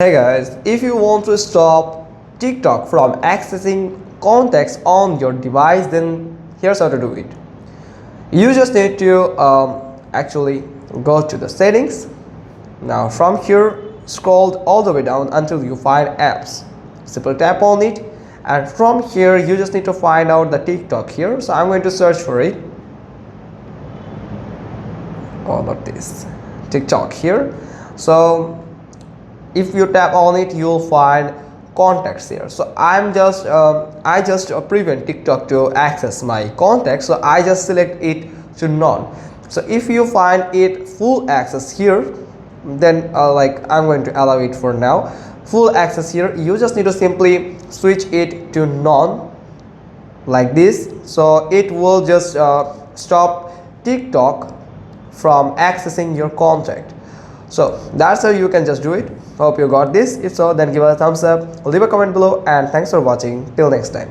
Hey guys, if you want to stop TikTok from accessing contacts on your device, then here's how to do it. You just need to actually go to the settings. Now from here, scroll all the way down until you find apps. Simply tap on it, and from here you just need to find out the TikTok here. So I'm going to search for it. Oh, not this. TikTok here. So if you tap on it, you'll find contacts here. So I just prevent TikTok to access my contacts, so I just select it to none. So if you find it full access here, then I'm going to allow it for now. Full access here, you just need to simply switch it to none like this, so it will just stop TikTok from accessing your contact. So that's how you can just do it. Hope you got this. If so, then give us a thumbs up, leave a comment below, and thanks for watching. Till next time.